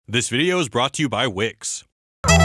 This video is brought to you by Wix. Hey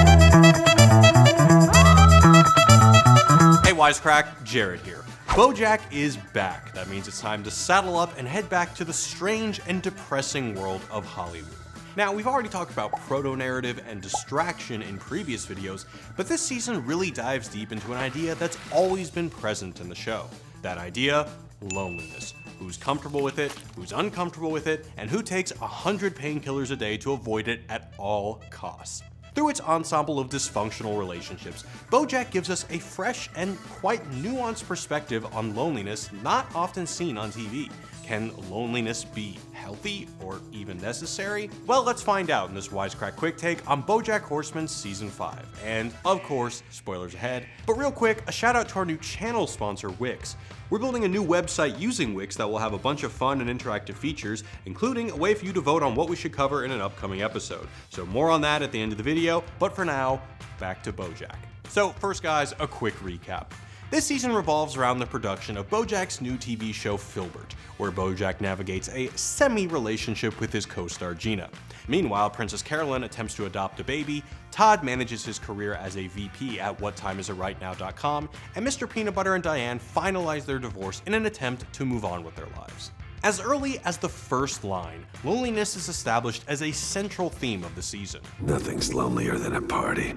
Wisecrack, Jared here. BoJack is back. That means it's time to saddle up and head back to the strange and depressing world of Hollywood. Now, we've already talked about proto-narrative and distraction in previous videos, but this season really dives deep into an idea that's always been present in the show. That idea, loneliness. Who's comfortable with it, who's uncomfortable with it, and who takes 100 painkillers a day to avoid it at all costs. Through its ensemble of dysfunctional relationships, BoJack gives us a fresh and quite nuanced perspective on loneliness not often seen on TV. Can loneliness be healthy or even necessary? Well, let's find out in this Wisecrack quick take on BoJack Horseman Season 5. And, of course, spoilers ahead. But real quick, a shout out to our new channel sponsor, Wix. We're building a new website using Wix that will have a bunch of fun and interactive features, including a way for you to vote on what we should cover in an upcoming episode. So more on that at the end of the video, but for now, back to BoJack. So first guys, a quick recap. This season revolves around the production of BoJack's new TV show Filbert, where BoJack navigates a semi-relationship with his co-star Gina. Meanwhile, Princess Carolyn attempts to adopt a baby, Todd manages his career as a VP at whattimeisightnow.com, and Mr. Peanut Butter and Diane finalize their divorce in an attempt to move on with their lives. As early as the first line, loneliness is established as a central theme of the season. Nothing's lonelier than a party.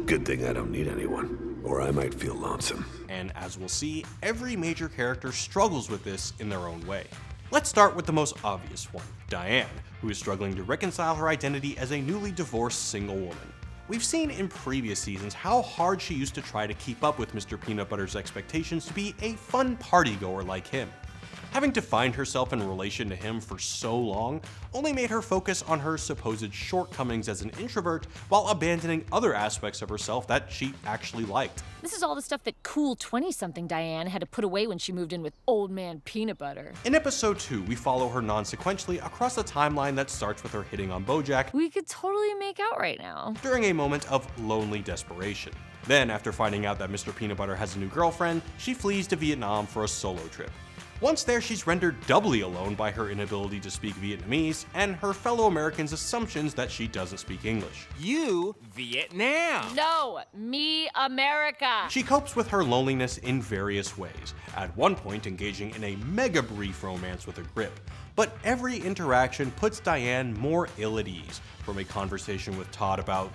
Good thing I don't need anyone, or I might feel lonesome. And as we'll see, every major character struggles with this in their own way. Let's start with the most obvious one, Diane, who is struggling to reconcile her identity as a newly divorced single woman. We've seen in previous seasons how hard she used to try to keep up with Mr. Peanut Butter's expectations to be a fun partygoer like him. Having to find herself in relation to him for so long only made her focus on her supposed shortcomings as an introvert while abandoning other aspects of herself that she actually liked. This is all the stuff that cool 20-something Diane had to put away when she moved in with old man Peanut Butter. In episode 2, we follow her non-sequentially across a timeline that starts with her hitting on BoJack. We could totally make out right now. During a moment of lonely desperation. Then, after finding out that Mr. Peanut Butter has a new girlfriend, she flees to Vietnam for a solo trip. Once there, she's rendered doubly alone by her inability to speak Vietnamese and her fellow Americans' assumptions that she doesn't speak English. You, Vietnam. No, me, America. She copes with her loneliness in various ways, at one point engaging in a mega brief romance with a grip. But every interaction puts Diane more ill at ease, from a conversation with Todd about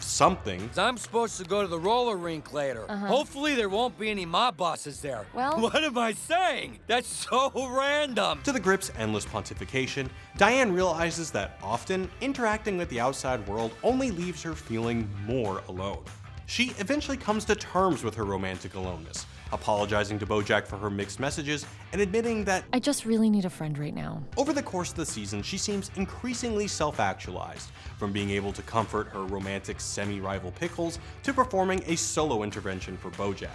something. I'm supposed to go to the roller rink later. Hopefully there won't be any mob bosses there. Well- What am I saying? That's so random. To the grip's endless pontification, Diane realizes that often, interacting with the outside world only leaves her feeling more alone. She eventually comes to terms with her romantic aloneness, apologizing to BoJack for her mixed messages and admitting that I just really need a friend right now. over the course of the season, she seems increasingly self-actualized, from being able to comfort her romantic semi-rival Pickles to performing a solo intervention for BoJack.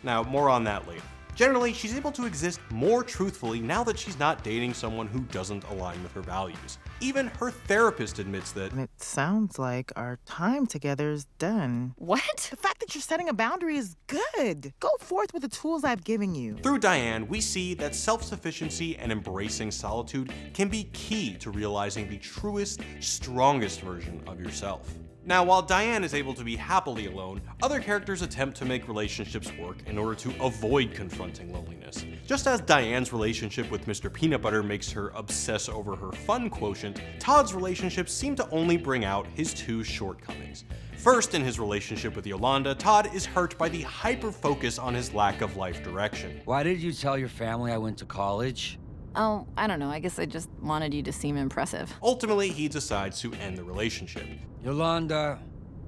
Now, more on that later. Generally, she's able to exist more truthfully now that she's not dating someone who doesn't align with her values. Even her therapist admits that And it sounds like our time together is done. What? The fact that you're setting a boundary is good. Go forth with the tools I've given you. through Diane, we see that self-sufficiency and embracing solitude can be key to realizing the truest, strongest version of yourself. Now, while Diane is able to be happily alone, other characters attempt to make relationships work in order to avoid confronting loneliness. Just as Diane's relationship with Mr. Peanut Butter makes her obsess over her fun quotient, Todd's relationships seem to only bring out his two shortcomings. First, in his relationship with Yolanda, Todd is hurt by the hyper-focus on his lack of life direction. Why did you tell your family I went to college? Oh, I don't know. I guess I just wanted you to seem impressive. Ultimately, he decides to end the relationship. Yolanda,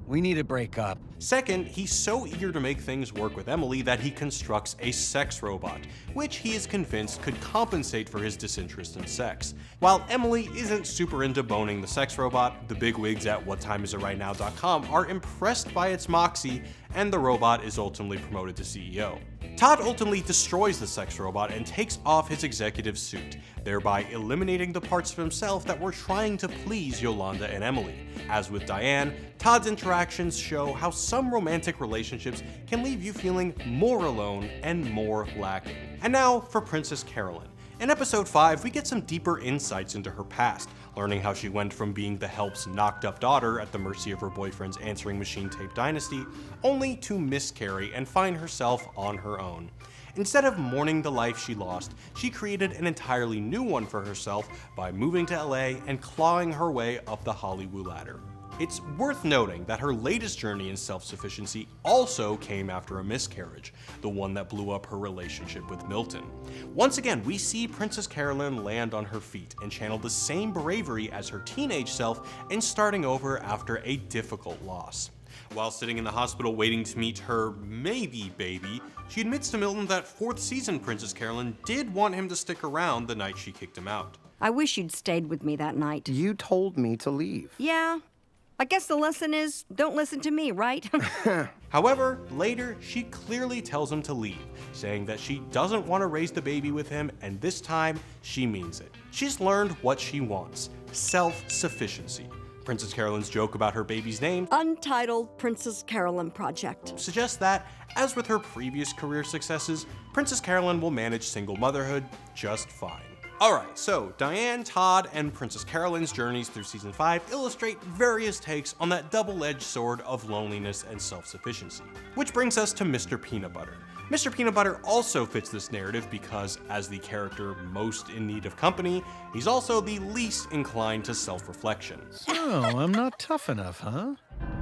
we need to break up. Second, he's so eager to make things work with Emily that he constructs a sex robot, which he is convinced could compensate for his disinterest in sex. While Emily isn't super into boning the sex robot, the bigwigs at whattimeisightnow.com are impressed by its moxie, and the robot is ultimately promoted to CEO. Todd ultimately destroys the sex robot and takes off his executive suit, thereby eliminating the parts of himself that were trying to please Yolanda and Emily. As with Diane, Todd's interactions show how some romantic relationships can leave you feeling more alone and more lacking. And now for Princess Carolyn. In episode 5, we get some deeper insights into her past, learning how she went from being the help's knocked-up daughter at the mercy of her boyfriend's answering machine tape dynasty, only to miscarry and find herself on her own. Instead of mourning the life she lost, she created an entirely new one for herself by moving to LA and clawing her way up the Hollywood ladder. It's worth noting that her latest journey in self-sufficiency also came after a miscarriage, the one that blew up her relationship with Milton. Once again, we see Princess Carolyn land on her feet and channel the same bravery as her teenage self in starting over after a difficult loss. While sitting in the hospital waiting to meet her maybe baby, she admits to Milton that 4th season Princess Carolyn did want him to stick around the night she kicked him out. I wish you'd stayed with me that night. You told me to leave. Yeah. I guess the lesson is, don't listen to me, right? However, later, she clearly tells him to leave, saying that she doesn't want to raise the baby with him, and this time, she means it. She's learned what she wants: self-sufficiency. Princess Carolyn's joke about her baby's name, Untitled Princess Carolyn Project, suggests that, as with her previous career successes, Princess Carolyn will manage single motherhood just fine. Alright, so Diane, Todd, and Princess Carolyn's journeys through Season 5 illustrate various takes on that double-edged sword of loneliness and self-sufficiency. Which brings us to Mr. Peanut Butter. Mr. Peanut Butter also fits this narrative because, as the character most in need of company, he's also the least inclined to self-reflection. So, I'm not tough enough, huh?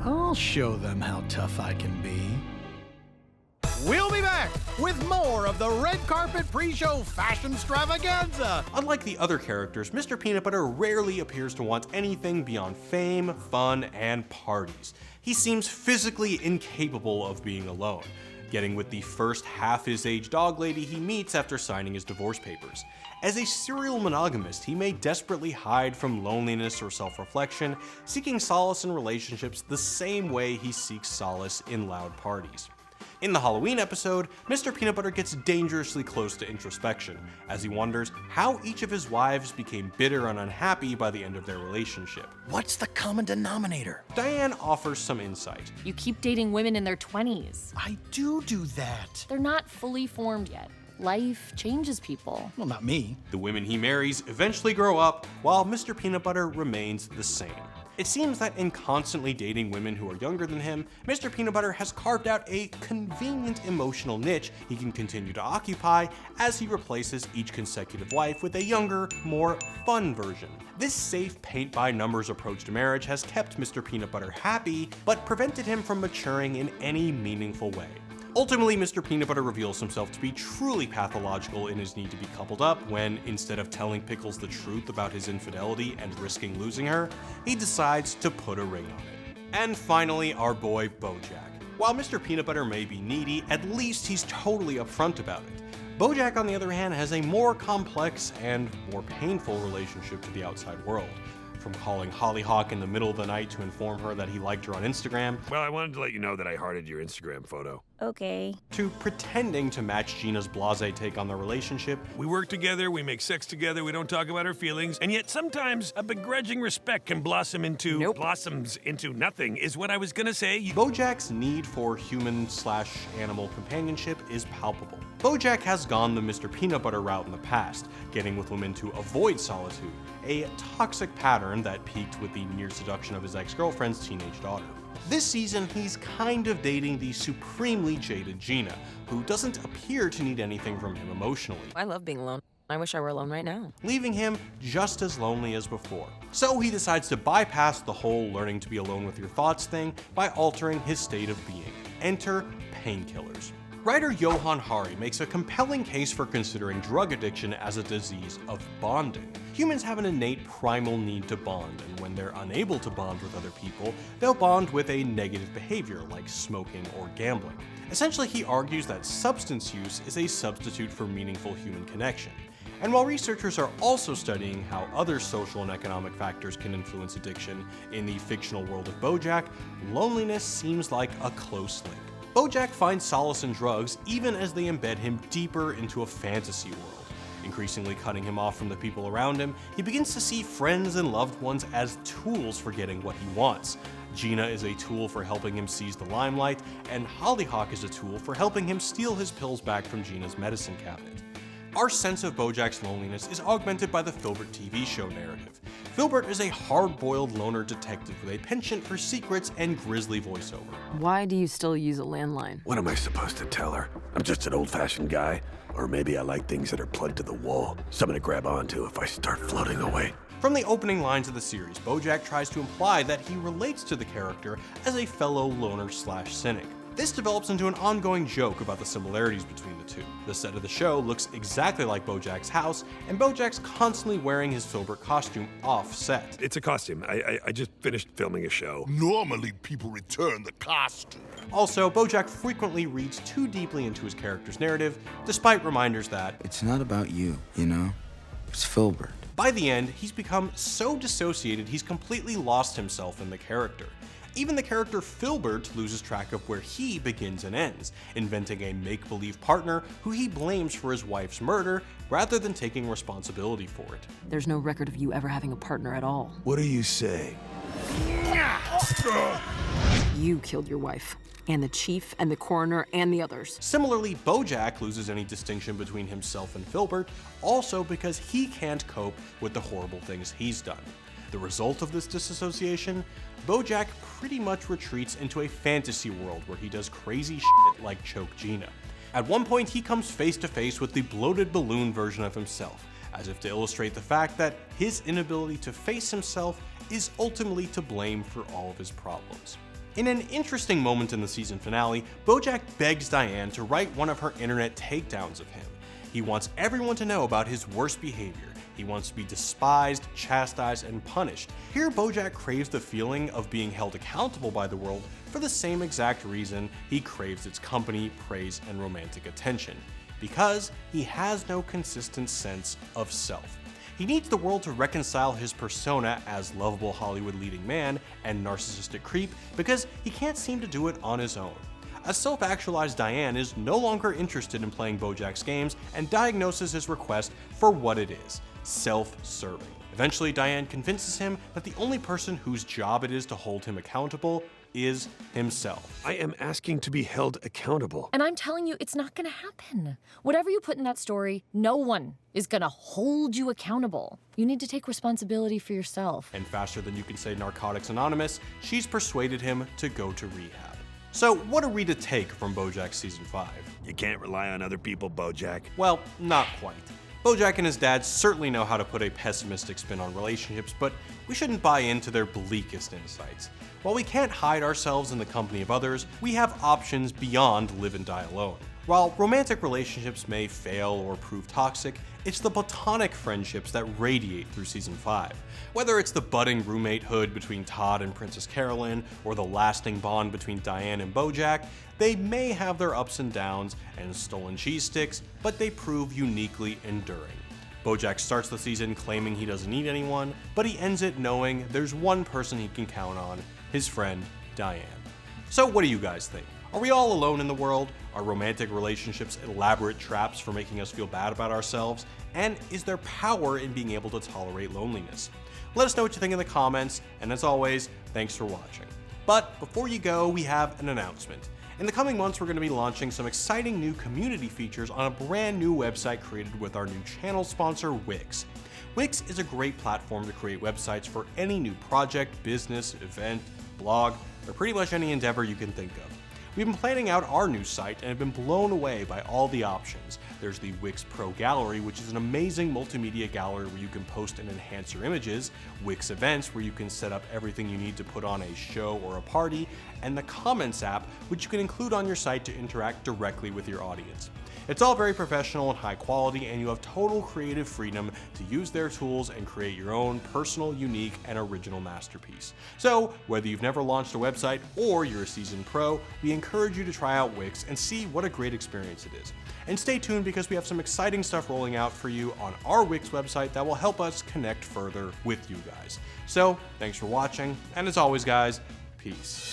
I'll show them how tough I can be. We'll be back with more of the Red Carpet Pre-Show Fashion Extravaganza! Unlike the other characters, Mr. Peanut Butter rarely appears to want anything beyond fame, fun, and parties. He seems physically incapable of being alone, getting with the first half-his-age dog lady he meets after signing his divorce papers. As a serial monogamist, he may desperately hide from loneliness or self-reflection, seeking solace in relationships the same way he seeks solace in loud parties. In the Halloween episode, Mr. Peanut Butter gets dangerously close to introspection, as he wonders how each of his wives became bitter and unhappy by the end of their relationship. What's the common denominator? Diane offers some insight. You keep dating women in their 20s. I do that. They're not fully formed yet. Life changes people. Well, not me. The women he marries eventually grow up, while Mr. Peanut Butter remains the same. It seems that in constantly dating women who are younger than him, Mr. Peanut Butter has carved out a convenient emotional niche he can continue to occupy as he replaces each consecutive wife with a younger, more fun version. This safe paint-by-numbers approach to marriage has kept Mr. Peanut Butter happy, but prevented him from maturing in any meaningful way. Ultimately, Mr. Peanut Butter reveals himself to be truly pathological in his need to be coupled up when, instead of telling Pickles the truth about his infidelity and risking losing her, he decides to put a ring on it. And finally, our boy BoJack. While Mr. Peanut Butter may be needy, at least he's totally upfront about it. BoJack, on the other hand, has a more complex and more painful relationship to the outside world. From calling Hollyhock in the middle of the night to inform her that he liked her on Instagram. Well, I wanted to let you know that I hearted your Instagram photo. Okay. To pretending to match Gina's blasé take on the relationship. We work together, we make sex together, we don't talk about our feelings, and yet sometimes a begrudging respect can blossoms into nothing, is what I was gonna say. BoJack's need for human/animal companionship is palpable. BoJack has gone the Mr. Peanut Butter route in the past, getting with women to avoid solitude, a toxic pattern that peaked with the near seduction of his ex-girlfriend's teenage daughter. This season, he's kind of dating the supremely jaded Gina, who doesn't appear to need anything from him emotionally. I love being alone. I wish I were alone right now. Leaving him just as lonely as before. So he decides to bypass the whole learning to be alone with your thoughts thing by altering his state of being. Enter painkillers. Writer Johann Hari makes a compelling case for considering drug addiction as a disease of bonding. Humans have an innate primal need to bond, and when they're unable to bond with other people, they'll bond with a negative behavior like smoking or gambling. Essentially, he argues that substance use is a substitute for meaningful human connection. And while researchers are also studying how other social and economic factors can influence addiction in the fictional world of BoJack, loneliness seems like a close link. BoJack finds solace in drugs even as they embed him deeper into a fantasy world. Increasingly cutting him off from the people around him, he begins to see friends and loved ones as tools for getting what he wants. Gina is a tool for helping him seize the limelight, and Hollyhock is a tool for helping him steal his pills back from Gina's medicine cabinet. our sense of BoJack's loneliness is augmented by the Filbert TV show narrative. Filbert is a hard-boiled loner detective with a penchant for secrets and grisly voiceover. Why do you still use a landline? What am I supposed to tell her? I'm just an old-fashioned guy? Or maybe I like things that are plugged to the wall, something to grab onto if I start floating away. From the opening lines of the series, BoJack tries to imply that he relates to the character as a fellow loner/cynic. This develops into an ongoing joke about the similarities between the two. The set of the show looks exactly like BoJack's house, and BoJack's constantly wearing his Filbert costume off-set. It's a costume. I just finished filming a show. Normally, people return the costume. Also, BoJack frequently reads too deeply into his character's narrative, despite reminders that it's not about you, you know? It's Filbert. By the end, he's become so dissociated he's completely lost himself in the character. Even the character Filbert loses track of where he begins and ends, inventing a make-believe partner who he blames for his wife's murder rather than taking responsibility for it. There's no record of you ever having a partner at all. What are you saying? You killed your wife, and the chief, and the coroner, and the others. Similarly, BoJack loses any distinction between himself and Filbert, also because he can't cope with the horrible things he's done. The result of this disassociation? BoJack pretty much retreats into a fantasy world where he does crazy shit like choke Gina. At one point, he comes face to face with the bloated balloon version of himself, as if to illustrate the fact that his inability to face himself is ultimately to blame for all of his problems. In an interesting moment in the season finale, BoJack begs Diane to write one of her internet takedowns of him. He wants everyone to know about his worst behavior. He wants to be despised, chastised, and punished. Here, BoJack craves the feeling of being held accountable by the world for the same exact reason he craves its company, praise, and romantic attention. Because he has no consistent sense of self. He needs the world to reconcile his persona as lovable Hollywood leading man and narcissistic creep because he can't seem to do it on his own. A self-actualized Diane is no longer interested in playing BoJack's games and diagnoses his request for what it is: self-serving. Eventually, Diane convinces him that the only person whose job it is to hold him accountable is himself. I am asking to be held accountable. And I'm telling you, it's not gonna happen. Whatever you put in that story, no one is gonna hold you accountable. You need to take responsibility for yourself. And faster than you can say Narcotics Anonymous, she's persuaded him to go to rehab. So what are we to take from BoJack Season 5? You can't rely on other people, BoJack. Well, not quite. BoJack and his dad certainly know how to put a pessimistic spin on relationships, but we shouldn't buy into their bleakest insights. While we can't hide ourselves in the company of others, we have options beyond live and die alone. While romantic relationships may fail or prove toxic, it's the platonic friendships that radiate through Season 5. Whether it's the budding roommatehood between Todd and Princess Carolyn, or the lasting bond between Diane and BoJack, they may have their ups and downs and stolen cheese sticks, but they prove uniquely enduring. BoJack starts the season claiming he doesn't need anyone, but he ends it knowing there's one person he can count on: his friend, Diane. So what do you guys think? Are we all alone in the world? Are romantic relationships elaborate traps for making us feel bad about ourselves? And is there power in being able to tolerate loneliness? Let us know what you think in the comments, and as always, thanks for watching. But before you go, we have an announcement. In the coming months, we're going to be launching some exciting new community features on a brand new website created with our new channel sponsor, Wix. Wix is a great platform to create websites for any new project, business, event, blog, or pretty much any endeavor you can think of. We've been planning out our new site and have been blown away by all the options. There's the Wix Pro Gallery, which is an amazing multimedia gallery where you can post and enhance your images, Wix Events, where you can set up everything you need to put on a show or a party, and the Comments app, which you can include on your site to interact directly with your audience. It's all very professional and high quality, and you have total creative freedom to use their tools and create your own personal, unique, and original masterpiece. So, whether you've never launched a website or you're a seasoned pro, we encourage you to try out Wix and see what a great experience it is. And stay tuned because we have some exciting stuff rolling out for you on our Wix website that will help us connect further with you guys. So, thanks for watching, and as always guys, peace.